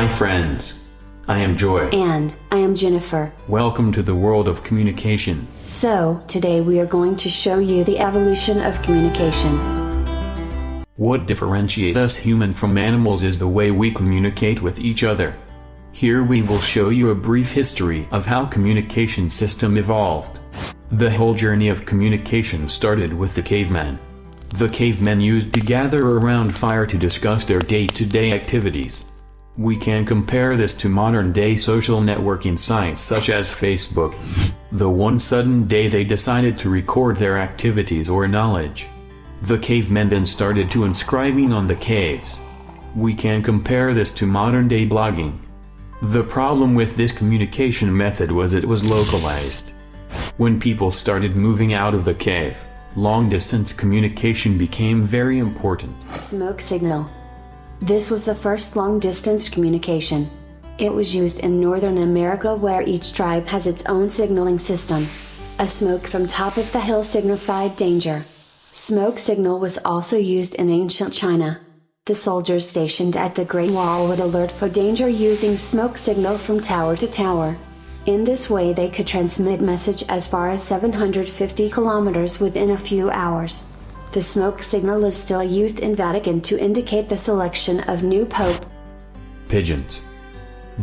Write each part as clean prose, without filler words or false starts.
Hi friends. I am Joy. And I am Jennifer. Welcome to the world of communication. So, today we are going to show you the evolution of communication. What differentiates us human from animals is the way we communicate with each other. Here we will show you a brief history of how communication system evolved. The whole journey of communication started with the caveman. The cavemen used to gather around fire to discuss their day-to-day activities. We can compare this to modern-day social networking sites such as Facebook. The one sudden day they decided to record their activities or knowledge. The cavemen then started to inscribing on the caves. We can compare this to modern-day blogging. The problem with this communication method was it was localized. When people started moving out of the cave, long-distance communication became very important. Smoke signal. This was the first long-distance communication. It was used in Northern America where each tribe has its own signaling system. A smoke from top of the hill signified danger. Smoke signal was also used in ancient China. The soldiers stationed at the Great Wall would alert for danger using smoke signal from tower to tower. In this way they could transmit message as far as 750 kilometers within a few hours. The smoke signal is still used in Vatican to indicate the selection of new pope. Pigeons.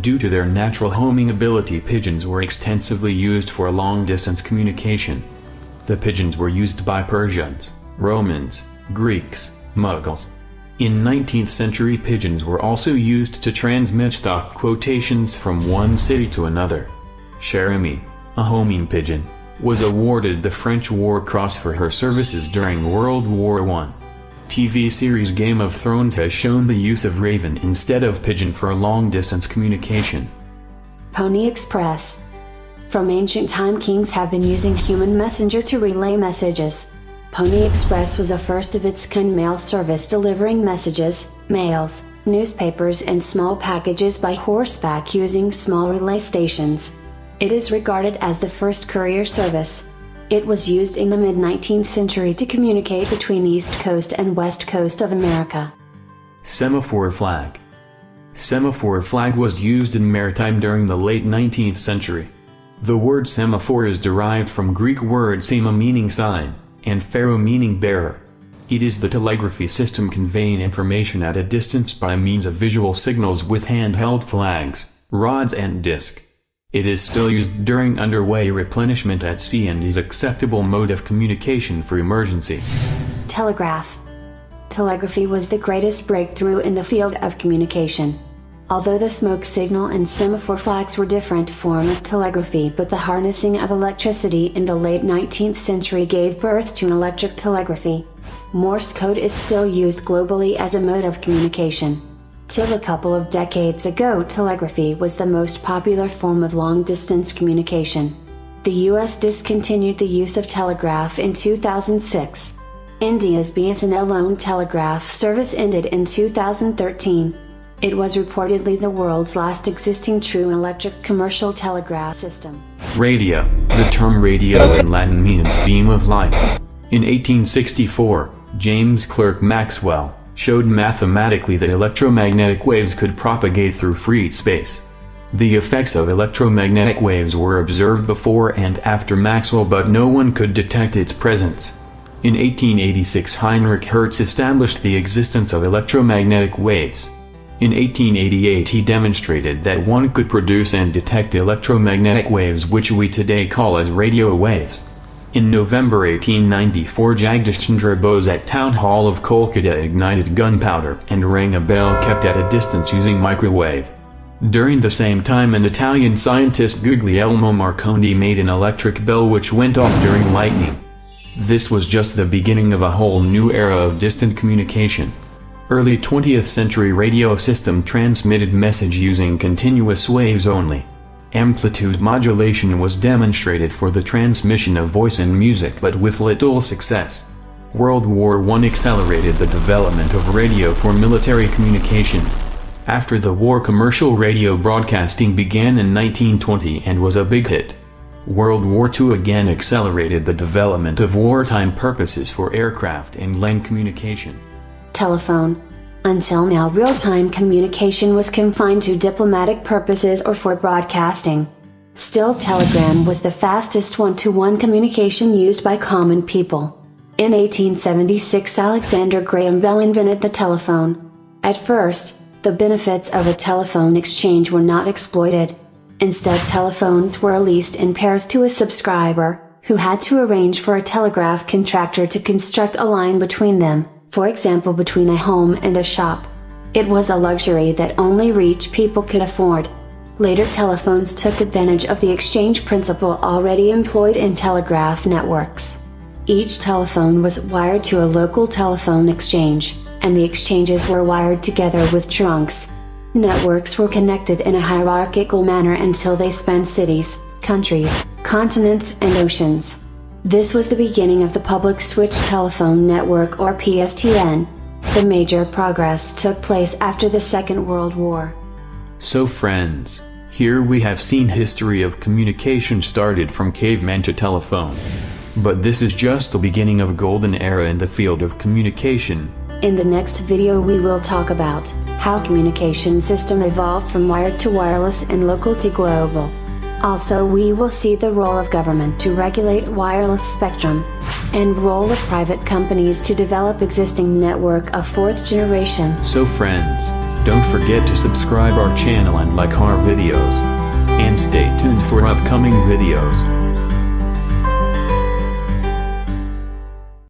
Due to their natural homing ability, pigeons were extensively used for long-distance communication. The pigeons were used by Persians, Romans, Greeks, Mughals. In 19th century, pigeons were also used to transmit stock quotations from one city to another. Cherami, a homing pigeon, was awarded the French War Cross for her services during World War I. TV series Game of Thrones has shown the use of raven instead of pigeon for long-distance communication. Pony Express. From ancient time, kings have been using human messenger to relay messages. Pony Express was the first of its kind mail service delivering messages, mails, newspapers and small packages by horseback using small relay stations. It is regarded as the first courier service. It was used in the mid-19th century to communicate between East Coast and West Coast of America. Semaphore flag. Semaphore flag was used in maritime during the late 19th century. The word semaphore is derived from Greek word sema meaning sign, and pharo meaning bearer. It is the telegraphy system conveying information at a distance by means of visual signals with handheld flags, rods and disc. It is still used during underway replenishment at sea and is acceptable mode of communication for emergency. Telegraph. Telegraphy was the greatest breakthrough in the field of communication. Although the smoke signal and semaphore flags were different form of telegraphy, but the harnessing of electricity in the late 19th century gave birth to electric telegraphy. Morse code is still used globally as a mode of communication. Till a couple of decades ago, telegraphy was the most popular form of long-distance communication. The US discontinued the use of telegraph in 2006. India's BSNL-owned telegraph service ended in 2013. It was reportedly the world's last existing true electric commercial telegraph system. Radio. The term radio in Latin means beam of light. In 1864, James Clerk Maxwell showed mathematically that electromagnetic waves could propagate through free space. The effects of electromagnetic waves were observed before and after Maxwell, but no one could detect its presence. In 1886, Heinrich Hertz established the existence of electromagnetic waves. In 1888, he demonstrated that one could produce and detect electromagnetic waves, which we today call as radio waves. In November 1894, Jagdish Chandra Bose at Town Hall of Kolkata ignited gunpowder and rang a bell kept at a distance using microwave. During the same time, an Italian scientist Guglielmo Marconi made an electric bell which went off during lightning. This was just the beginning of a whole new era of distant communication. Early 20th century radio system transmitted message using continuous waves only. Amplitude modulation was demonstrated for the transmission of voice and music, but with little success. World War I accelerated the development of radio for military communication. After the war, commercial radio broadcasting began in 1920 and was a big hit. World War II again accelerated the development of wartime purposes for aircraft and land communication. Telephone. Until now, real-time communication was confined to diplomatic purposes or for broadcasting. Still, telegram was the fastest one-to-one communication used by common people. In 1876, Alexander Graham Bell invented the telephone. At first, the benefits of a telephone exchange were not exploited. Instead, telephones were leased in pairs to a subscriber, who had to arrange for a telegraph contractor to construct a line between them, for example between a home and a shop. It was a luxury that only rich people could afford. Later, telephones took advantage of the exchange principle already employed in telegraph networks. Each telephone was wired to a local telephone exchange, and the exchanges were wired together with trunks. Networks were connected in a hierarchical manner until they spanned cities, countries, continents and oceans. This was the beginning of the Public Switch Telephone Network, or PSTN. The major progress took place after the Second World War. So friends, here we have seen history of communication started from caveman to telephone. But this is just the beginning of a golden era in the field of communication. In the next video we will talk about how communication system evolved from wired to wireless and local to global. Also, we will see the role of government to regulate wireless spectrum, and role of private companies to develop existing network of fourth generation. So friends, don't forget to subscribe our channel and like our videos. And stay tuned for upcoming videos.